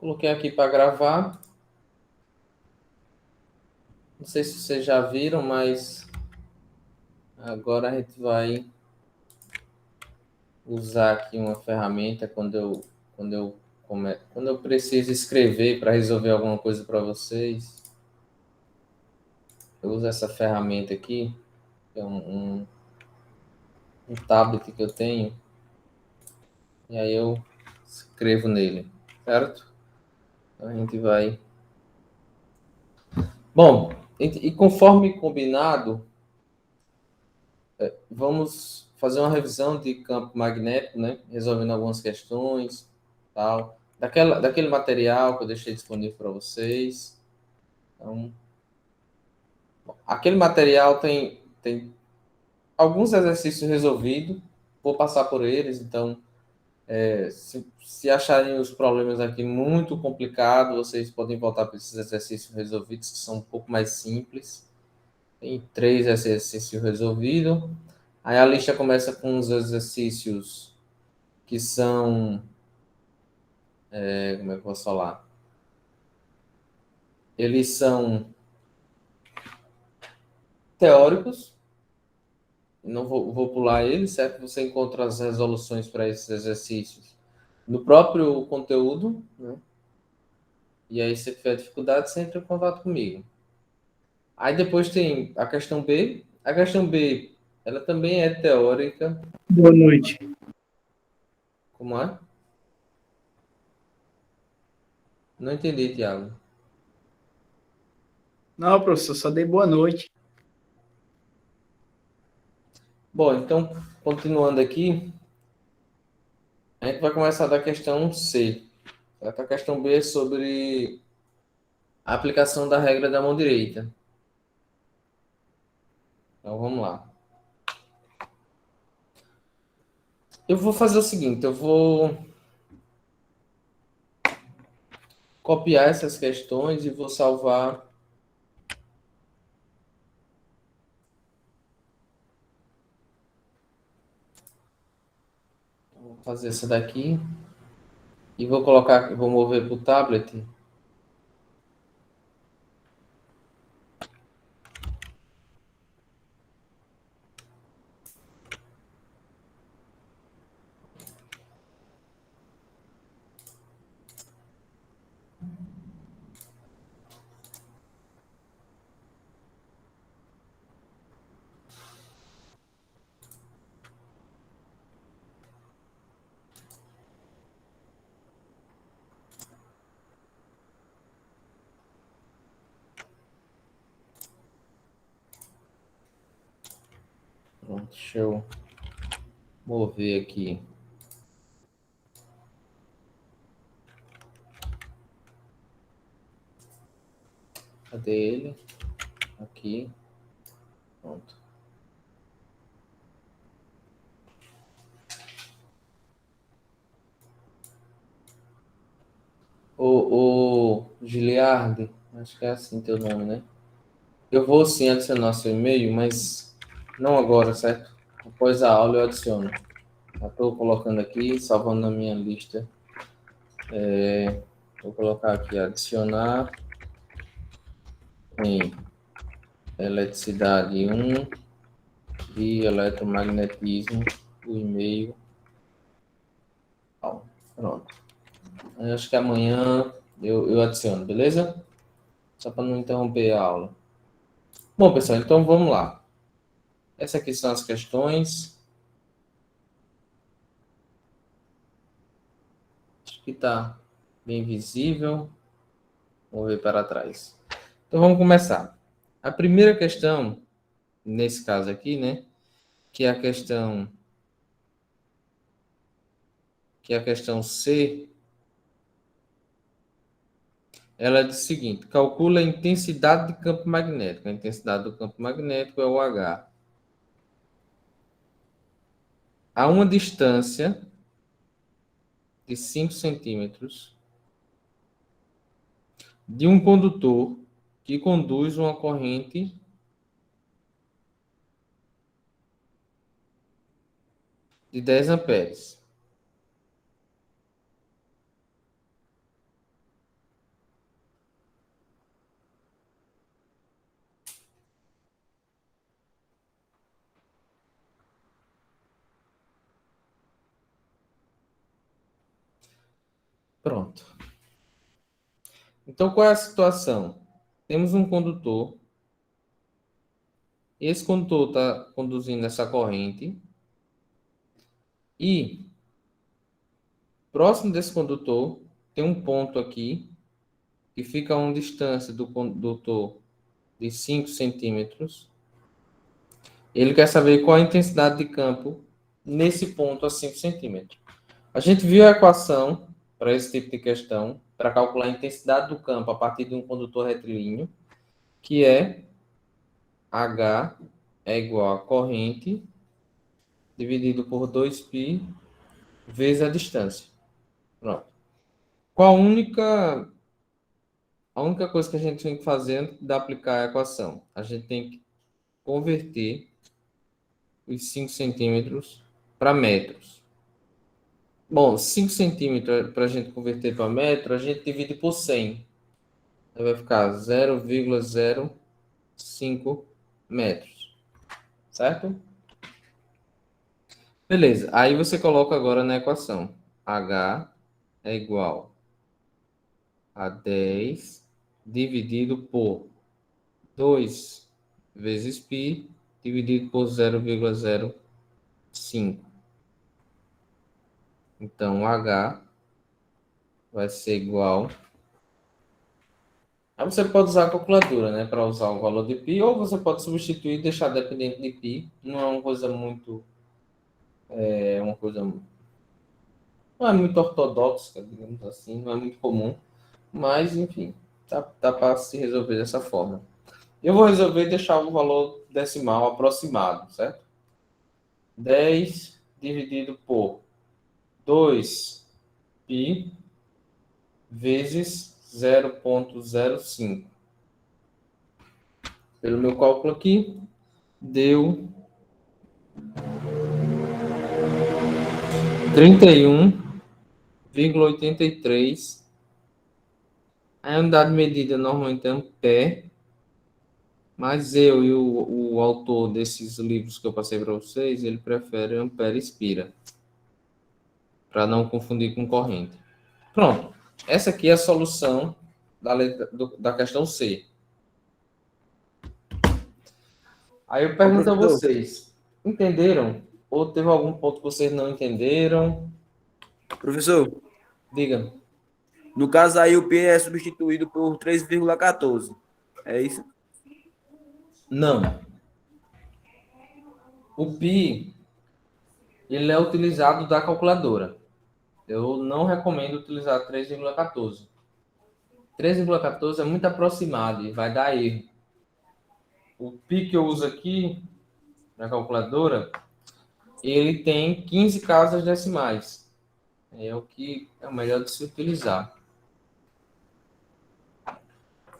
Coloquei aqui para gravar. Não sei se vocês já viram, mas agora a gente vai usar aqui uma ferramenta quando eu preciso escrever para resolver alguma coisa para vocês. Eu uso essa ferramenta aqui, que é um tablet que eu tenho, e aí eu escrevo nele, certo? Então a gente vai. Bom, e conforme combinado, vamos fazer uma revisão de campo magnético, né? Resolvendo algumas questões, tal. Daquele material que eu deixei disponível para vocês. Então, aquele material tem alguns exercícios resolvidos. Vou passar por eles, então, se acharem os problemas aqui muito complicados, vocês podem voltar para esses exercícios resolvidos, que são um pouco mais simples. Tem 3 exercícios resolvidos. Aí a lista começa com os exercícios que são, como é que eu posso falar? Eles são teóricos, não vou pular eles, certo? Você encontra as resoluções para esses exercícios no próprio conteúdo, né? E aí, se tiver dificuldade, você entra em contato comigo. Aí depois tem a questão B. A questão B, ela também é teórica. Boa noite. Como é? Não entendi, Tiago. Não, professor, só dei boa noite. Bom, então, continuando aqui, a gente vai começar da questão C. Certo? A questão B é sobre a aplicação da regra da mão direita. Então, vamos lá. Eu vou fazer o seguinte, eu vou copiar essas questões e vou salvar. Vou fazer essa daqui e vou colocar, vou mover para o tablet. Pronto, deixa eu mover aqui. Cadê ele? Aqui. Pronto. O Giliardi, acho que é assim teu nome, né? Eu vou sim adicionar seu e-mail, mas não agora, certo? Após a aula eu adiciono. Já estou colocando aqui, salvando na minha lista. Vou colocar aqui adicionar em eletricidade 1 e eletromagnetismo, o e-mail. Pronto. Eu acho que amanhã eu adiciono, beleza? Só para não interromper a aula. Bom, pessoal, então vamos lá. Essas aqui são as questões. Acho que está bem visível. Vou ver para trás. Então vamos começar. A primeira questão, nesse caso aqui, né? Que é a questão C, ela diz o seguinte: calcula a intensidade de campo magnético. A intensidade do campo magnético é o H. A uma distância de 5 centímetros de um condutor que conduz uma corrente de 10 amperes. Pronto. Então, qual é a situação? Temos um condutor. Esse condutor está conduzindo essa corrente. E, próximo desse condutor, tem um ponto aqui, que fica a uma distância do condutor de 5 centímetros. Ele quer saber qual a intensidade de campo nesse ponto a 5 centímetros. A gente viu a equação para esse tipo de questão, para calcular a intensidade do campo a partir de um condutor retilíneo, que é H é igual a corrente dividido por 2π vezes a distância. Pronto. Qual a única coisa que a gente tem que fazer antes de aplicar a equação? A gente tem que converter os 5 centímetros para metros. Bom, 5 centímetros para a gente converter para metro, a gente divide por 100. Aí vai ficar 0,05 metros. Certo? Beleza. Aí você coloca agora na equação. H é igual a 10 dividido por 2 vezes π dividido por 0,05. Então, H vai ser igual. Aí você pode usar a calculadora, né, para usar o valor de π, ou você pode substituir e deixar dependente de π. Não é uma coisa muito. Não é muito ortodoxa, digamos assim, não é muito comum. Mas, enfim, dá para se resolver dessa forma. Eu vou resolver deixar o valor decimal aproximado, certo? 10 dividido por 2π vezes 0,05. Pelo meu cálculo aqui, deu 31,83. A unidade medida normalmente é ampere, mas eu e o autor desses livros que eu passei para vocês, ele prefere ampere espira, para não confundir com corrente. Pronto. Essa aqui é a solução da questão C. Aí eu pergunto a vocês, entenderam? Ou teve algum ponto que vocês não entenderam? Professor, Diga. no caso aí o P é substituído por 3,14. É isso? Não. O pi, ele é utilizado da calculadora. Eu não recomendo utilizar 3,14. 3,14 é muito aproximado e vai dar erro. O pi que eu uso aqui na calculadora, ele tem 15 casas decimais. É o que é o melhor de se utilizar.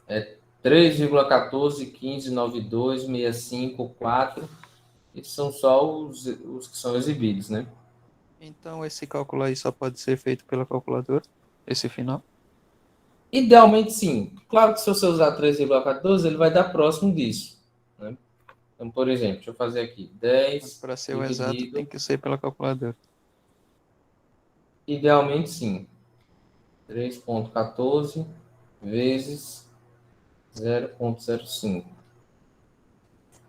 É 3,14, 15, 92, 65, 4. Esses são só os que são exibidos, né? Então, esse cálculo aí só pode ser feito pela calculadora, esse final? Idealmente, sim. Claro que se você usar 3,14, ele vai dar próximo disso, né? Então, por exemplo, deixa eu fazer aqui. 10 Para ser o exato, tem que ser pela calculadora. Idealmente, sim. 3,14 vezes 0,05.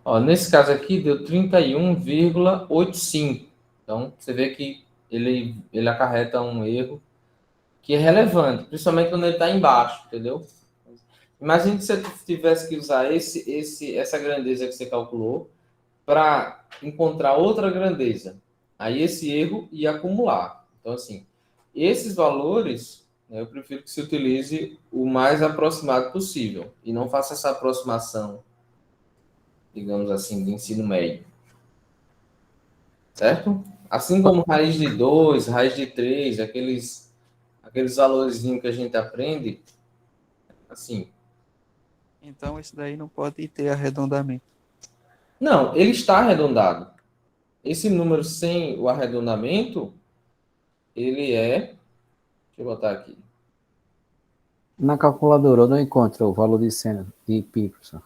Ó, nesse caso aqui, deu 31,85. Então, você vê que ele acarreta um erro que é relevante, principalmente quando ele está embaixo, entendeu? Imagine que você tivesse que usar essa grandeza que você calculou para encontrar outra grandeza. Aí esse erro ia acumular. Então, assim, esses valores, né, eu prefiro que se utilize o mais aproximado possível e não faça essa aproximação, digamos assim, de ensino médio. Certo? Assim como raiz de 2, raiz de 3, aqueles valorzinhos que a gente aprende, assim. Então, esse daí não pode ter arredondamento. Não, ele está arredondado. Esse número sem o arredondamento, ele é... Deixa eu botar aqui. Na calculadora eu não encontro o valor de seno de pi, professor.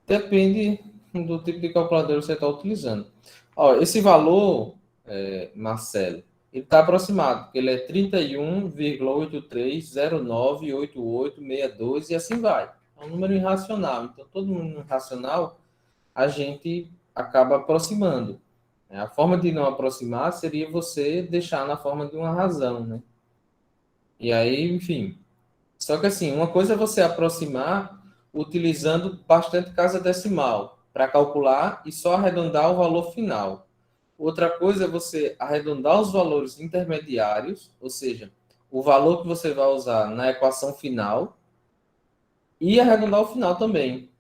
Depende do tipo de calculadora que você está utilizando. Ó, esse valor, Marcelo, Ele está aproximado, porque ele é 31,83098862 e assim vai. É um número irracional. Então, todo número irracional a gente acaba aproximando. A forma de não aproximar seria você deixar na forma de uma razão, né? E aí, enfim. Só que assim, uma coisa é você aproximar utilizando bastante casa decimal para calcular e só arredondar o valor final. Outra coisa é você arredondar os valores intermediários, ou seja, o valor que você vai usar na equação final, e arredondar o final também.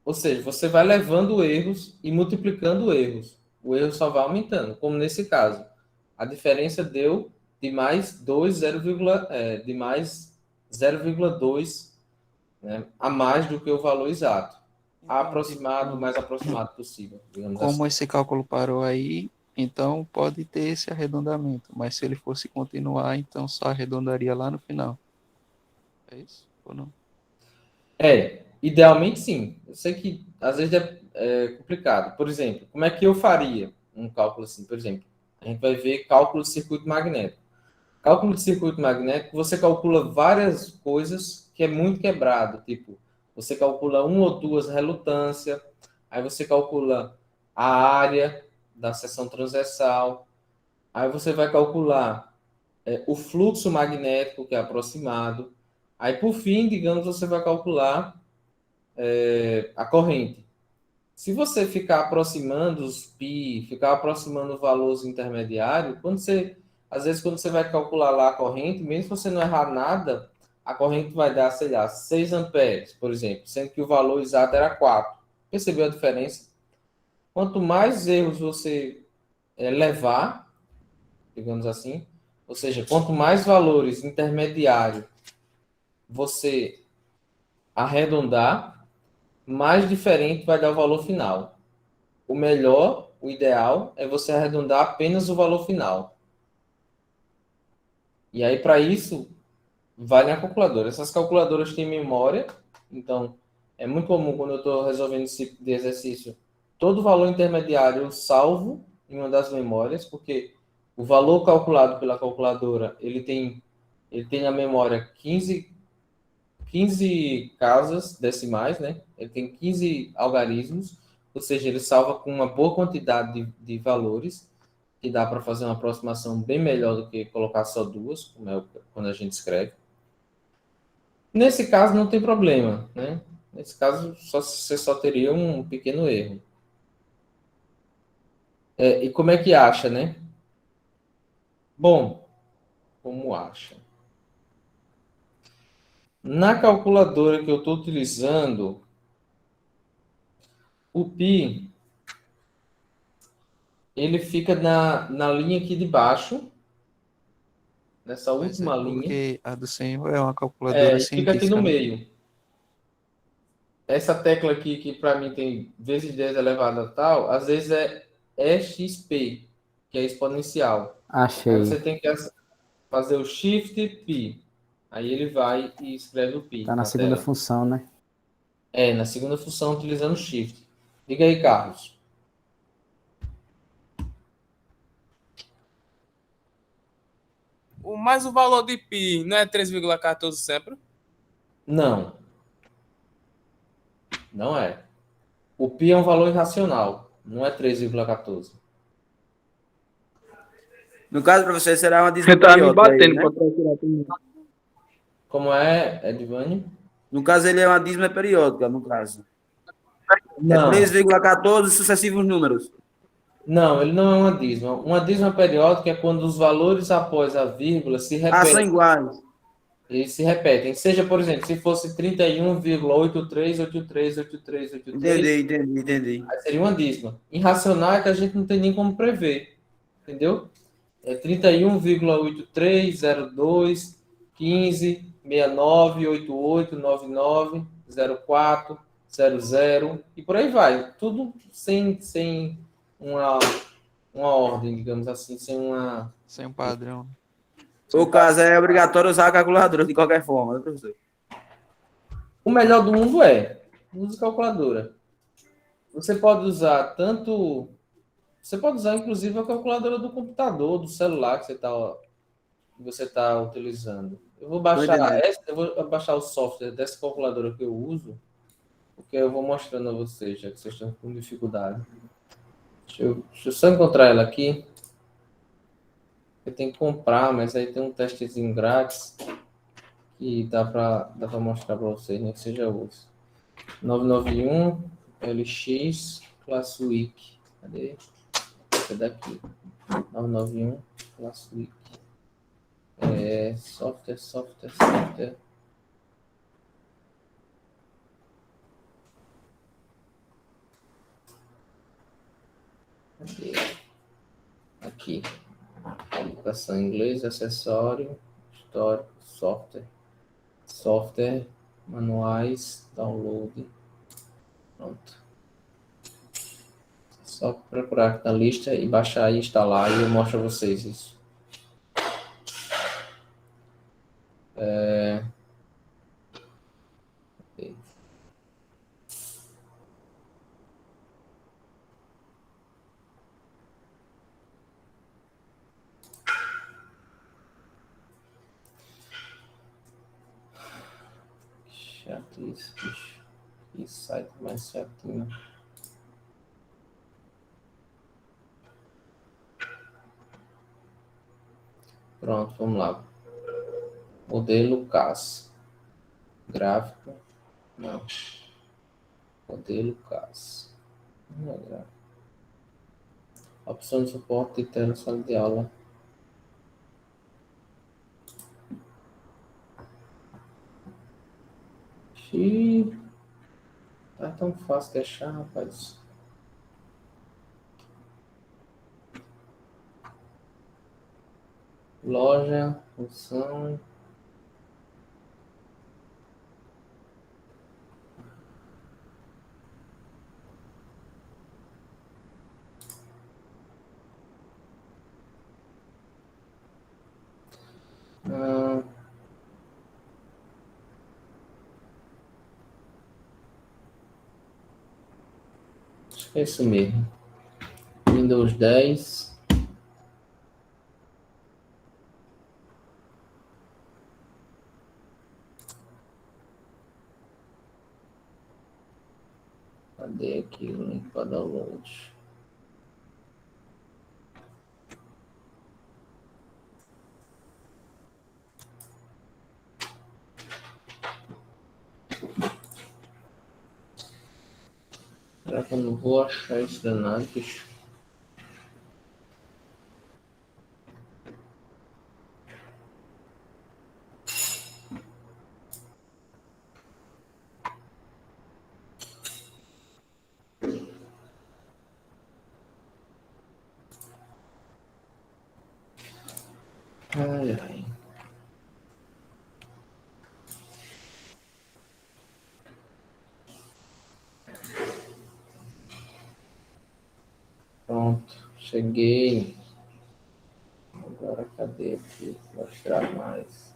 Ou seja, você vai levando erros e multiplicando erros. O erro só vai aumentando, como nesse caso. A diferença deu de mais 2, de mais 0,2, né, a mais do que o valor exato. Aproximado, o mais aproximado possível, digamos assim. Como esse cálculo parou aí, então pode ter esse arredondamento. Mas se ele fosse continuar, então só arredondaria lá no final. É isso? Ou não? Idealmente sim. Eu sei que às vezes é complicado. Por exemplo, como é que eu faria um cálculo assim? Por exemplo, a gente vai ver cálculo de circuito magnético. Cálculo de circuito magnético, você calcula várias coisas que é muito quebrado. Tipo, você calcula uma ou duas relutância, aí você calcula a área da seção transversal, aí você vai calcular o fluxo magnético, que é aproximado. Aí, por fim, digamos, você vai calcular a corrente. Se você ficar aproximando os π, ficar aproximando valores intermediários, às vezes quando você vai calcular lá a corrente, mesmo se você não errar nada, a corrente vai dar, sei lá, 6 amperes, por exemplo, sendo que o valor exato era 4. Percebeu a diferença? Quanto mais erros você levar, digamos assim, ou seja, quanto mais valores intermediários você arredondar, mais diferente vai dar o valor final. O melhor, o ideal, é você arredondar apenas o valor final. E aí, para isso, vai na calculadora. Essas calculadoras têm memória, então é muito comum quando eu estou resolvendo esse tipo de exercício, todo valor intermediário eu salvo em uma das memórias, porque o valor calculado pela calculadora, ele tem a memória 15 casas decimais, né? Ele tem 15 algarismos, ou seja, ele salva com uma boa quantidade de valores, que dá para fazer uma aproximação bem melhor do que colocar só duas, como é quando a gente escreve. Nesse caso, não tem problema, né? Nesse caso, você só teria um pequeno erro. E como é que acha, né? Bom, como acha? Na calculadora que eu estou utilizando, o π ele fica na linha aqui de baixo, nessa Mas última é linha, porque a do senhor é uma calculadora e fica aqui no científica, né? meio. Essa tecla aqui, que para mim tem vezes 10 elevado a tal, às vezes é EXP, que é exponencial. Aí Achei. você tem que fazer o Shift π. Aí ele vai e escreve o π Tá na na segunda tela. função, né? Na segunda função, utilizando o Shift. Diga aí, Carlos. Mas o valor de π não é 3,14 sempre? Não, não é. O π é um valor irracional, não é 3,14. No caso, para você, será uma dízima Você tá me periódica aí, batendo né? pra procurar também. Como é, Edvânio? No caso, ele é uma dízima periódica, no caso. É Não, 3,14 sucessivos números. não, ele não é uma dízima. Uma dízima periódica é quando os valores após a vírgula se São repetem. iguais. Eles se repetem. Seja, por exemplo, se fosse 31,83838383, Entendi. aí seria uma dízima. Irracional é que a gente não tem nem como prever. Entendeu? É 31,8302156988990400 e por aí vai. Tudo sem uma ordem, digamos assim, sem uma. Sem um padrão. O caso é obrigatório usar a calculadora de qualquer forma, né, professor? O melhor do mundo use calculadora. Você pode usar tanto Você pode usar, inclusive, a calculadora do computador, do celular que você tá utilizando. Eu vou baixar entendendo. eu vou baixar o software dessa calculadora que eu uso, porque eu vou mostrando a vocês, já que vocês estão com dificuldade. Deixa eu só encontrar ela aqui. Eu tenho que comprar, mas aí tem um testezinho grátis que dá pra mostrar para vocês, né? Que seja uso. 991 LX Classic. Cadê? Esse daqui. 991 Classic. Software. Cadê? Aqui. Educação em inglês, acessório, histórico, software, manuais, download. Pronto. Só procurar aqui na lista e baixar e instalar e eu mostro a vocês isso. Chato isso, bicho. Que site mais chatinho. Pronto, vamos lá. Modelo CAS. Gráfico. Não. Modelo CAS. Não é gráfico. Opção de suporte de tela sala de aula. Xiii. Tá tão fácil de achar, rapaz. Loja, função. Ah, acho que é isso mesmo. Windows 10. Cadê aqui o link para download? Será que eu não vou achar isso danado, bicho? Ai, ai. Pronto, cheguei. Agora cadê aqui? Mostrar mais.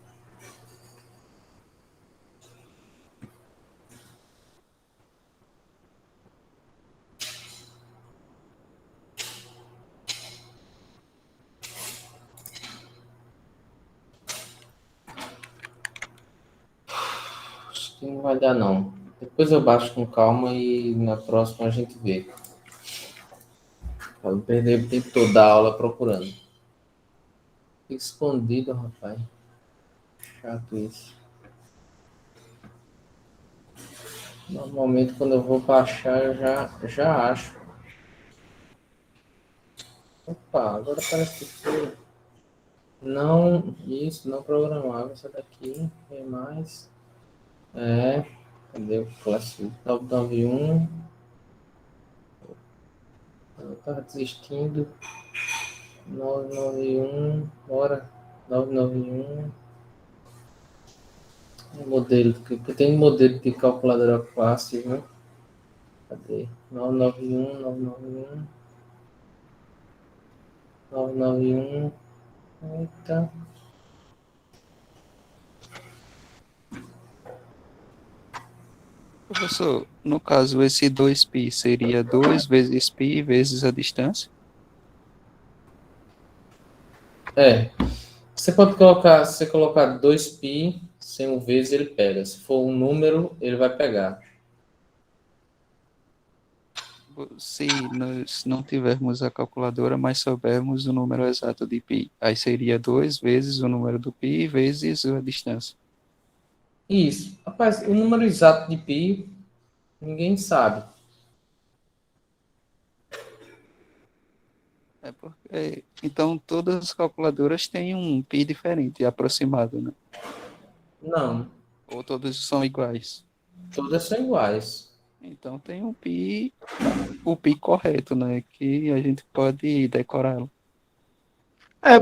Acho que não vai dar, não. Depois eu baixo com calma e na próxima a gente vê. Pra não perder o tempo todo da aula procurando. Fica escondido, rapaz. Chato isso. Normalmente quando eu vou baixar eu já acho. Opa, agora parece que foi. Não, isso, não programável. Essa daqui é mais. Cadê o clássico? 991. Eu tava desistindo. 991. Bora. 991. Modelo, que tem modelo de calculadora fácil, né? Cadê? 991, 991. 991. Eita. Professor, no caso, esse 2π seria 2 vezes π vezes a distância? É. Você pode colocar, se você colocar 2π sem um vezes, ele pega. Se for um número, ele vai pegar. Se nós não tivermos a calculadora, mas soubermos o número exato de π, aí seria 2 vezes o número do π vezes a distância. Isso. Rapaz, o número exato de π, ninguém sabe. É porque, então, todas as calculadoras têm um π diferente, aproximado, né? Não, Ou todas são iguais. todas são iguais. Então tem o π correto, né? Que a gente pode decorá-lo.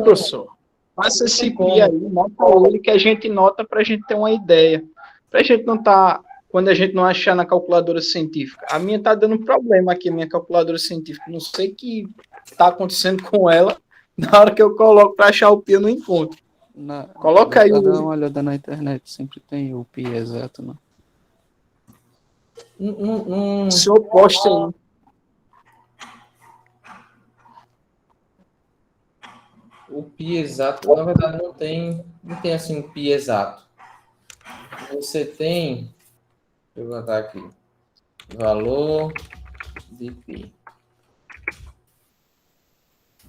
Professor. Faça Não tem esse pi aí, como. nota ele que a gente nota para a gente ter uma ideia. Para a gente não tá, quando a gente não achar na calculadora científica. A minha tá dando problema aqui, a minha calculadora científica. Não sei o que tá acontecendo com ela. Na hora que eu coloco para achar o pi, eu não encontro. Coloca Dá aí pra dar o. uma olhada na internet, sempre tem o π exato, né? Não, Seu posto aí. o pi exato, na verdade, não tem assim um pi exato. Você tem, deixa eu botar aqui, valor de pi.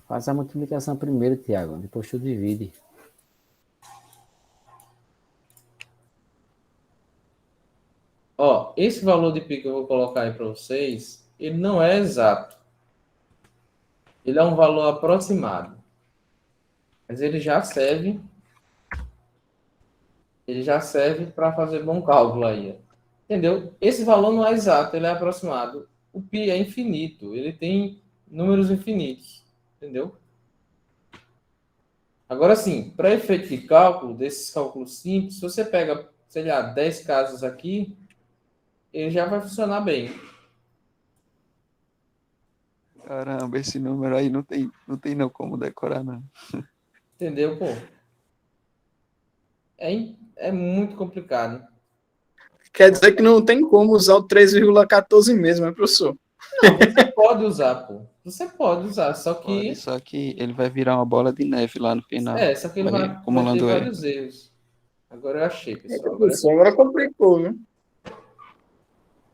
Faz a multiplicação primeiro, Tiago. Depois tu divide. Ó, esse valor de pi que eu vou colocar aí para vocês, ele não é exato. Ele é um valor aproximado. Mas ele já serve para fazer bom cálculo aí. Entendeu? Esse valor não é exato, ele é aproximado. O pi é infinito, ele tem números infinitos. Entendeu? Agora sim, para efeito de cálculo, desses cálculos simples, se você pega, sei lá, 10 casas aqui, ele já vai funcionar bem. Caramba, esse número aí não tem não como decorar, não. Entendeu, pô? É muito complicado. Quer dizer que não tem como usar o 3,14 mesmo, né, professor? Não, você pode usar, pô. Você pode usar, só Pode, que só que ele vai virar uma bola de neve lá no final. só que ele Vai vai ter acumulando erro. vários erros. Agora eu achei, Eita, pessoal. professor, agora complicou, viu?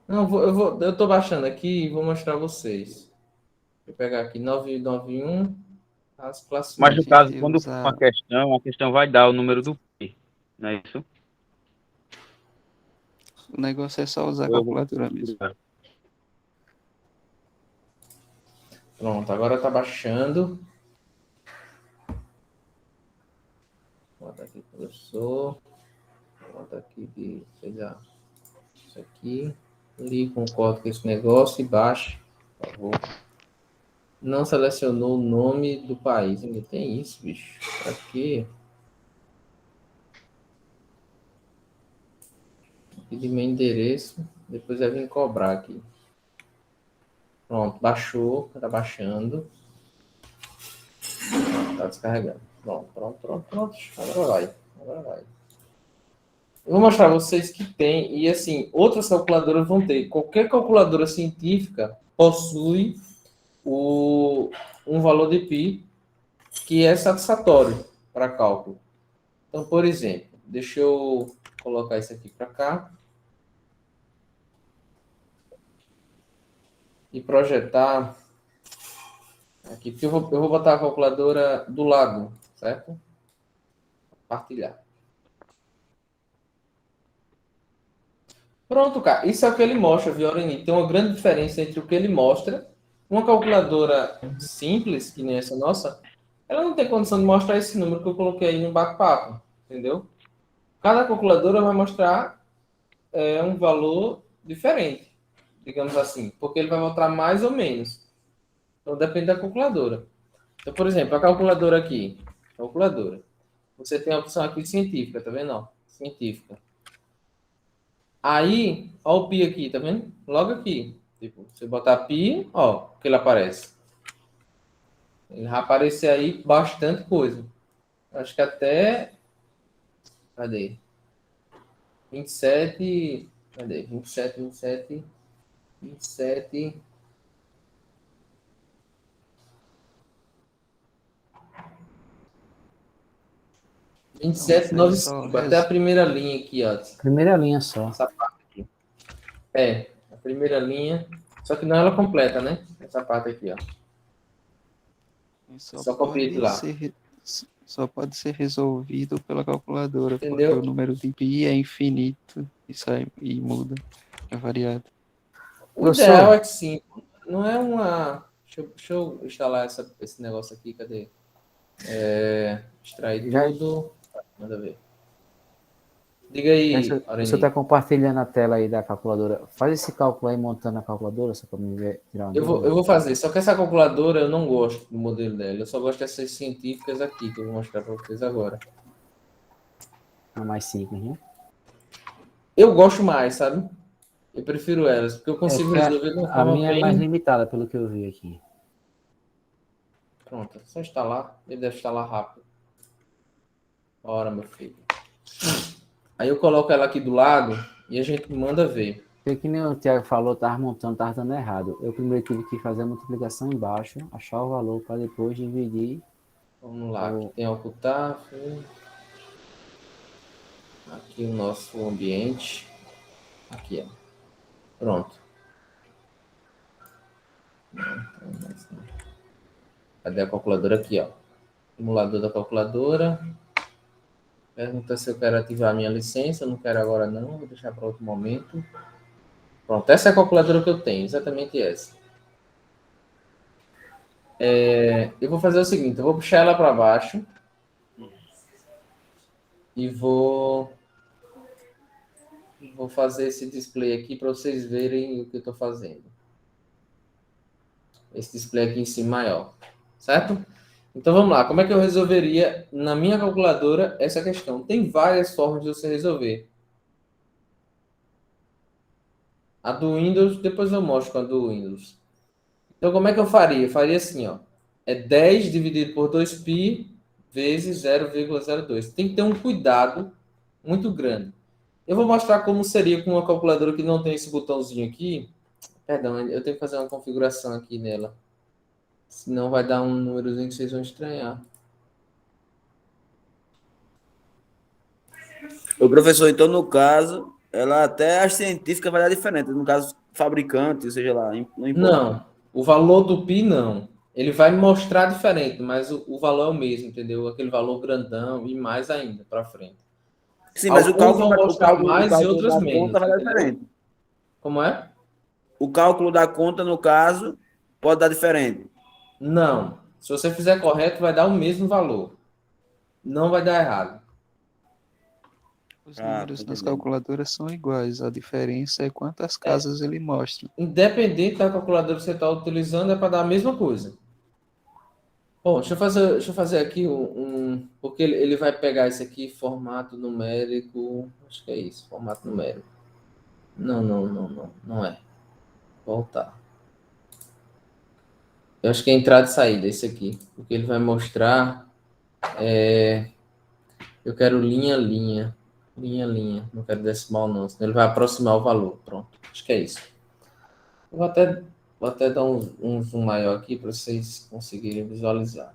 Não, eu tô baixando aqui e vou mostrar a vocês. Vou pegar aqui 991, as classes Mas A no múltiplas. caso, gente quando for usa. uma questão, a questão vai dar o número do pi, não é isso? O negócio é só usar a Ou- calculadora mesmo. Pronto, agora tá baixando. Vou botar aqui, professor. Vou botar aqui que fez isso aqui. Li, concordo com esse negócio e baixe, por favor. Não selecionou o nome do país. Ainda tem isso, bicho. Pra quê? Pedir meu endereço. Depois vai vir cobrar aqui. Pronto, baixou. Tá baixando. Tá descarregando. Pronto. Agora vai. Agora vai. Eu vou mostrar a vocês que tem. E assim, outras calculadoras vão ter. Qualquer calculadora científica possui um valor de π que é satisfatório para cálculo. Então, por exemplo, deixa eu colocar isso aqui para cá e projetar aqui, porque eu vou botar a calculadora do lado, certo? Partilhar. Pronto, cara. Isso é o que ele mostra, viu, Aureni? Tem uma grande diferença entre o que ele mostra. Uma calculadora simples, que nem essa nossa, ela não tem condição de mostrar esse número que eu coloquei aí no bate-papo, entendeu? Cada calculadora vai mostrar um valor diferente, digamos assim, porque ele vai mostrar mais ou menos. Então depende da calculadora. Então, por exemplo, a calculadora aqui, calculadora. Você tem a opção aqui de científica, tá vendo? Ó, científica. Aí, ó o pi aqui, tá vendo? Logo aqui. Tipo, você botar pi, ó, que ele aparece. Ele vai aparecer aí bastante coisa. Acho que até. Cadê? 27. Cadê? 27. 27,95. Até a primeira linha aqui, ó. Primeira linha só. Essa parte aqui. É, a primeira linha. Só que não ela completa, né? Essa parte aqui, ó. Só copia de lá. Só pode ser resolvido pela calculadora, Entendeu? porque o número de pi é infinito e muda, é variado. O Professor. ideal é que sim. Não é uma. Deixa eu instalar esse negócio aqui, cadê? Extrair Já- tudo. Manda ver. Diga aí, Você Aureni. está compartilhando a tela aí da calculadora. Faz esse cálculo aí montando a calculadora, só para me ver, tirar uma Eu dúvida. vou fazer, só que essa calculadora eu não gosto do modelo dela. Eu só gosto dessas científicas aqui, que eu vou mostrar para vocês agora. A mais simples, né? Eu gosto mais, sabe? Eu prefiro elas, porque eu consigo Porque resolver de uma a forma minha é mais bem. limitada, pelo que eu vi aqui. Pronto, é só instalar. Ele deve instalar rápido. Ora, meu filho. Aí eu coloco ela aqui do lado e a gente manda ver. Porque que nem o Thiago falou, estava montando, estava dando errado. Eu primeiro tive que fazer a multiplicação embaixo, achar o valor para depois dividir. Vamos lá, aqui tem ocultar. Aqui o nosso ambiente. Aqui, ó. Pronto. Cadê a calculadora aqui, ó? Simulador da calculadora. Pergunta se eu quero ativar a minha licença. Eu não quero agora não, vou deixar para outro momento. Pronto, essa é a calculadora que eu tenho, exatamente essa. Eu vou fazer o seguinte, eu vou puxar ela para baixo e vou fazer esse display aqui para vocês verem o que eu estou fazendo. Esse display aqui em cima maior, certo? Então vamos lá, como é que eu resolveria na minha calculadora essa questão? Tem várias formas de você resolver. A do Windows, depois eu mostro com a do Windows. Então como é que eu faria? Eu faria assim, ó. É 10 dividido por 2π vezes 0,02. Tem que ter um cuidado muito grande. Eu vou mostrar como seria com uma calculadora que não tem esse botãozinho aqui. Perdão, eu tenho que fazer uma configuração aqui nela. Senão vai dar um númerozinho que vocês vão estranhar. O professor, então, no caso, ela até as científicas vai dar diferente. No caso, fabricante, seja lá, não importa. Não, o valor do pi não. Ele vai mostrar diferente, mas o valor é o mesmo, entendeu? Aquele valor grandão e mais ainda para frente. Sim, mas Alguns vão mostrar mais e outros da menos, conta vai dar entendeu? diferente. Como é? O cálculo da conta, no caso, pode dar diferente. Não. Se você fizer correto, vai dar o mesmo valor. Não vai dar errado. Os tô números nas entendendo. calculadoras são iguais, a diferença é quantas casas ele mostra. Independente da calculadora que você está utilizando, é para dar a mesma coisa. Bom, deixa eu fazer aqui porque ele vai pegar isso aqui, formato numérico. Acho que é isso, formato numérico. Não é. Voltar. Eu acho que é entrada e saída, esse aqui. Porque ele vai mostrar. Eu quero linha, linha. Linha, linha. Não quero decimal, não. Senão ele vai aproximar o valor. Pronto. Acho que é isso. Eu vou até dar um zoom maior aqui para vocês conseguirem visualizar.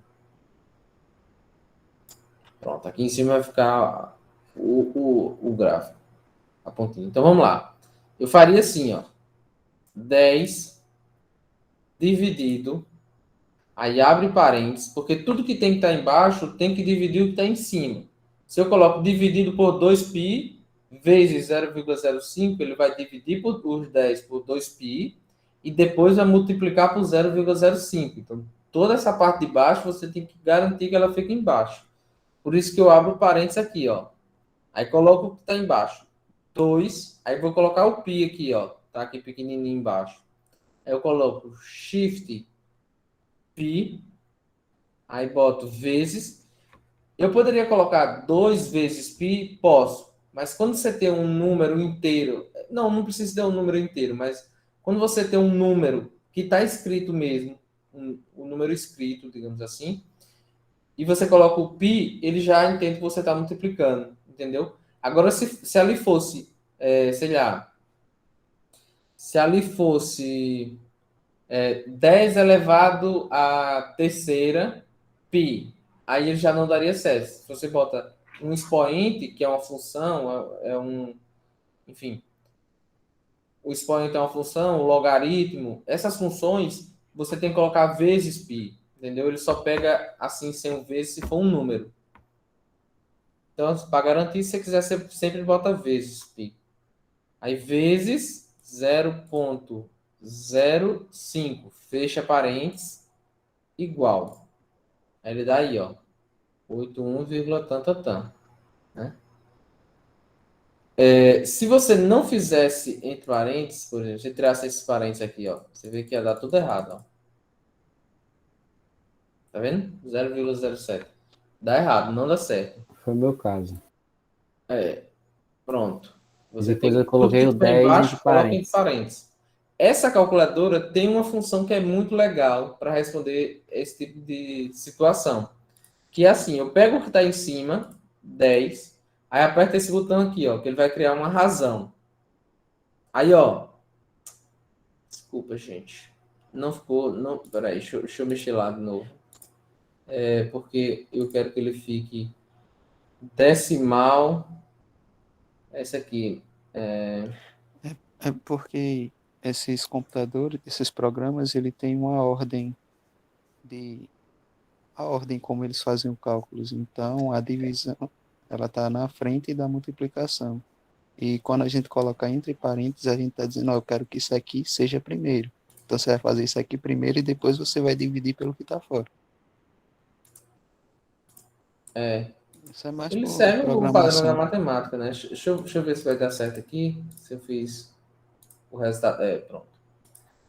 Pronto. Aqui em cima vai ficar o gráfico. A pontinha. Então vamos lá. Eu faria assim, ó. 10 dividido. Aí abre parênteses, porque tudo que tem que estar embaixo tem que dividir o que está em cima. Se eu coloco dividido por 2π vezes 0,05, ele vai dividir os 10 por 2π e depois vai multiplicar por 0,05. Então, toda essa parte de baixo você tem que garantir que ela fique embaixo. Por isso que eu abro parênteses aqui, ó. Aí coloco o que está embaixo. 2, aí vou colocar o π aqui, ó. Tá aqui pequenininho embaixo. Aí eu coloco shift π, aí boto vezes. Eu poderia colocar 2 vezes π? Posso. Mas quando você tem um número inteiro... Não precisa ter um número inteiro, mas quando você tem um número que está escrito mesmo, um número escrito, digamos assim, e você coloca o π, ele já entende que você está multiplicando, entendeu? Agora, se ali fosse, sei lá, se ali fosse 10 elevado à terceira π, aí ele já não daria certo. Se você bota um expoente, que é uma função, enfim, o expoente é uma função, o logaritmo, essas funções você tem que colocar vezes π, entendeu? Ele só pega assim sem o vezes se for um número. Então, para garantir, se você quiser, você sempre bota vezes π. Aí vezes 0,05, fecha parênteses, igual. Aí ele dá aí, ó, 81, tantatã, né? Se você não fizesse entre parênteses, por exemplo, se tirasse esses parênteses aqui, ó, você vê que ia dar tudo errado, ó. Tá vendo? 0,07. Dá errado, não dá certo. Foi o meu caso. Pronto. E Você depois tem eu que, tudo coloquei que o tiver 10 embaixo, entre coloca entre parênteses. parênteses. Essa calculadora tem uma função que é muito legal para responder esse tipo de situação. Que é assim, eu pego o que está em cima, 10, aí aperto esse botão aqui, ó, que ele vai criar uma razão. Aí, ó, desculpa, gente. Não ficou, não, peraí, deixa eu mexer lá de novo. Porque eu quero que ele fique decimal. Essa aqui, É porque esses computadores, esses programas, ele tem uma ordem de a ordem como eles fazem os cálculos. Então, a divisão, ela está na frente da multiplicação. E quando a gente coloca entre parênteses, a gente está dizendo, ó, eu quero que isso aqui seja primeiro. Então, você vai fazer isso aqui primeiro e depois você vai dividir pelo que está fora. Isso é mais ele por serve como padrão da programação. matemática, né? Deixa eu ver se vai dar certo aqui. Se eu fiz o resultado. Pronto.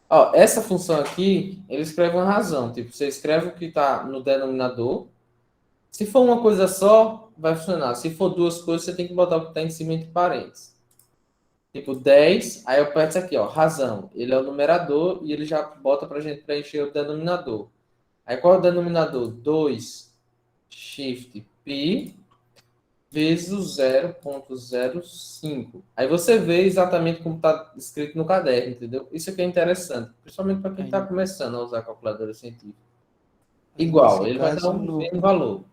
Ó, essa função aqui, ele escreve uma razão. Tipo, você escreve o que está no denominador. Se for uma coisa só, vai funcionar. Se for duas coisas, você tem que botar o que está em cima entre parênteses. Tipo, 10, aí eu aperto isso aqui, ó, razão. Ele é o numerador e ele já bota para a gente preencher o denominador. Aí qual é o denominador? 2 shift π vezes o 0,05. Aí você vê exatamente como está escrito no caderno, entendeu? Isso aqui é interessante, principalmente para quem está Aí, começando a usar a calculadora científica. aí Igual, ele vai dar um mesmo valor.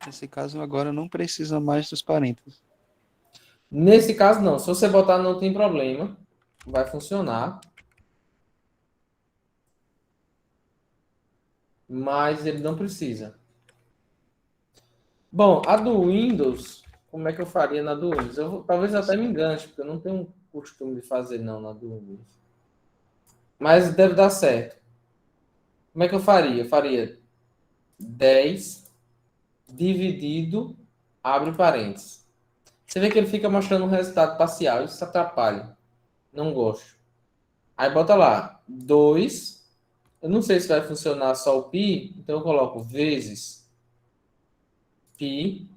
nesse caso agora não precisa mais dos parênteses. Nesse caso, não. Se você botar, não tem problema. Vai funcionar. Mas ele não precisa. Bom, a do Windows, como é que eu faria na do Windows? Talvez até me engane, porque eu não tenho um costume de fazer não na do Windows. Mas deve dar certo. Como é que eu faria? Eu faria 10 dividido, abre parênteses. Você vê que ele fica mostrando um resultado parcial. Isso atrapalha. Não gosto. Aí bota lá, 2. Eu não sei se vai funcionar só o π, então eu coloco vezes π.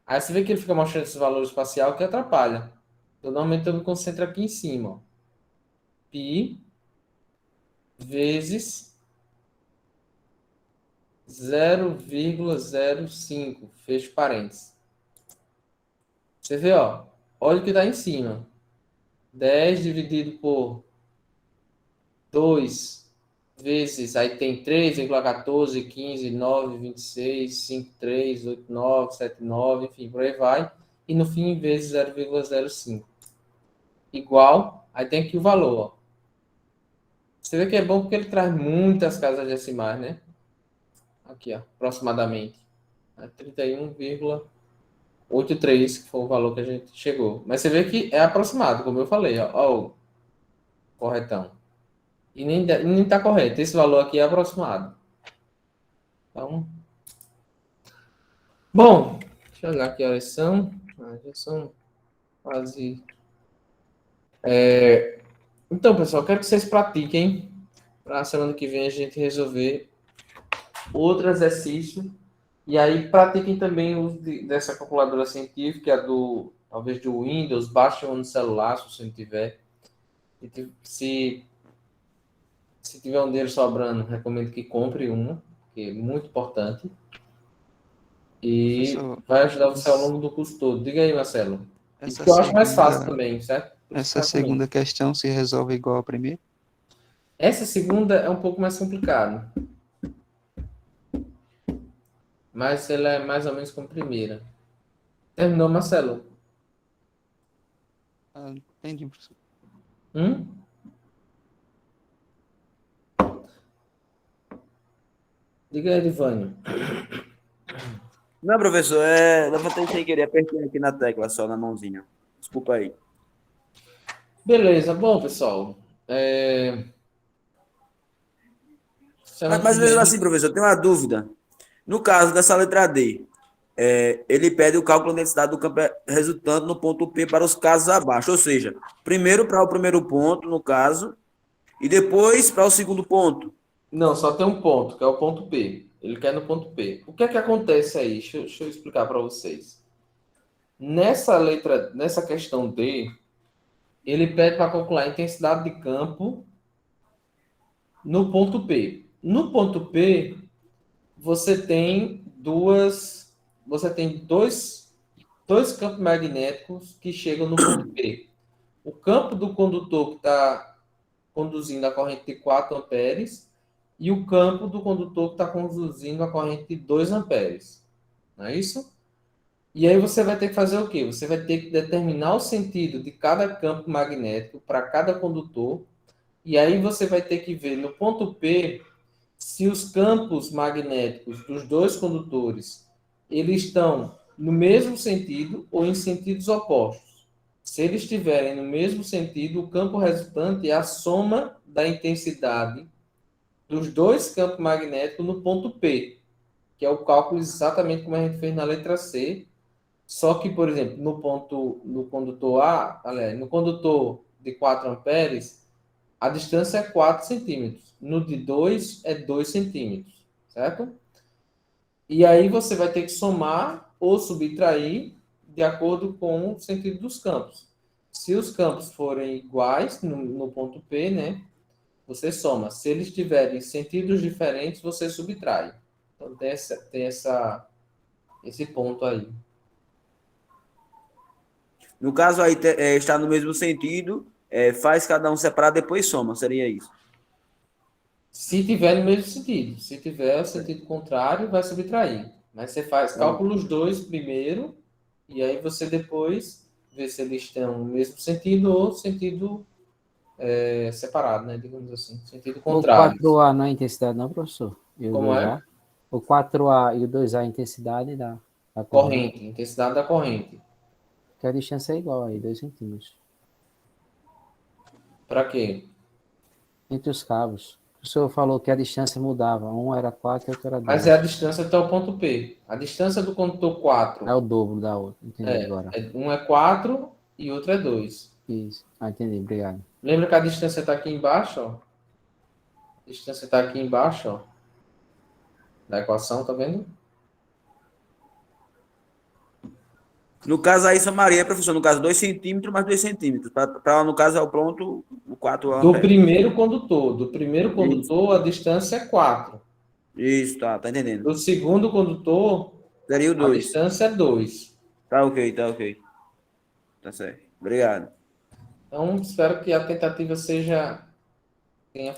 Aí você vê que ele fica mostrando esses valores parcial que atrapalha. Então, normalmente eu me concentro aqui em cima. Ó. Π vezes 0,05. Fecho parênteses. Você vê, ó. Olha o que está em cima. 10 dividido por 2 vezes, aí tem 3,14, 15, 9, 26, 5, 3, 8, 9, 7, 9, enfim, por aí vai. E no fim, vezes 0,05. Igual, aí tem aqui o valor, ó. Você vê que é bom porque ele traz muitas casas decimais, né? Aqui, ó, aproximadamente. 31,83, que foi o valor que a gente chegou. Mas você vê que é aproximado, como eu falei, ó, ó o corretão. E nem tá correto. Esse valor aqui é aproximado. Então, bom, deixa eu olhar que horas são. Já são quase. Então, pessoal, quero que vocês pratiquem para a semana que vem a gente resolver outro exercício. E aí pratiquem também o uso dessa calculadora científica, talvez do Windows, baixem um no celular, se você não tiver. Se tiver um dinheiro sobrando, recomendo que compre uma, que é muito importante. E Professor, vai ajudar você ao longo do curso todo. Diga aí, Marcelo. E essa que eu acho mais fácil segunda, também, certo? Por isso que essa eu recomendo. segunda questão se resolve igual a primeira? Essa segunda é um pouco mais complicada. Mas ela é mais ou menos como a primeira. Terminou, Marcelo? Ah, entendi, professor. Hum? Diga aí, Edivânio. Não, professor, levantei sem querer, apertei aqui na tecla só, na mãozinha. Desculpa aí. Beleza, bom, pessoal. Mas, Semana que mas mesmo vem. assim, professor, eu tenho uma dúvida. No caso dessa letra D, ele pede o cálculo da densidade do campo resultante no ponto P para os casos abaixo. Ou seja, primeiro para o primeiro ponto, no caso, e depois para o segundo ponto. Não, só tem um ponto, que é o ponto P. Ele quer no ponto P. O que é que acontece aí? Deixa eu explicar para vocês. Nessa questão D, ele pede para calcular a intensidade de campo no ponto P. No ponto P, você tem dois campos magnéticos que chegam no ponto P. O campo do condutor que está conduzindo a corrente de 4 amperes e o campo do condutor que está conduzindo a corrente de 2 amperes. Não é isso? E aí você vai ter que fazer o quê? Você vai ter que determinar o sentido de cada campo magnético para cada condutor. E aí você vai ter que ver no ponto P se os campos magnéticos dos dois condutores eles estão no mesmo sentido ou em sentidos opostos. Se eles estiverem no mesmo sentido, o campo resultante é a soma da intensidade dos dois campos magnéticos no ponto P, que é o cálculo exatamente como a gente fez na letra C, só que, por exemplo, no condutor A, aliás, no condutor de 4 amperes, a distância é 4 centímetros. No de 2 é 2 centímetros, certo? E aí você vai ter que somar ou subtrair de acordo com o sentido dos campos. Se os campos forem iguais no ponto P, né? Você soma. Se eles tiverem sentidos diferentes, você subtrai. Então esse ponto aí. No caso aí, está no mesmo sentido, faz cada um separado, depois soma, seria isso. Se tiver no mesmo sentido. Se tiver o sentido contrário, vai subtrair. Mas você faz cálculo os dois primeiro, e aí você depois vê se eles estão no mesmo sentido ou sentido separado, né? Digamos assim, sentido O contrário. 4A não é intensidade, não, professor? E o Como 2A? é? O 4A e o 2A é intensidade da corrente. Corrente, intensidade da corrente. Que a distância é igual aí, 2 centímetros. Para quê? Entre os cabos. O senhor falou que a distância mudava. Um era 4 e outro era Mas 2. é a distância até o ponto P. A distância do condutor É 4 o dobro da outra. Entendi agora. um é 4 e outro é 2. Isso. Ah, entendi. Obrigado. Lembra que a distância está aqui embaixo, ó? A distância está aqui embaixo, ó. Da equação, tá vendo? No caso aí, somaria, professor, no caso, 2 centímetros mais 2 centímetros. No caso, é o ponto, o 4 Do amperes. primeiro condutor. Do primeiro Isso, condutor, a distância é 4. isso, tá entendendo. Do segundo condutor, Seria o a 2. distância é 2. Tá ok, tá ok. Tá certo. Obrigado. Então, espero que a tentativa tenha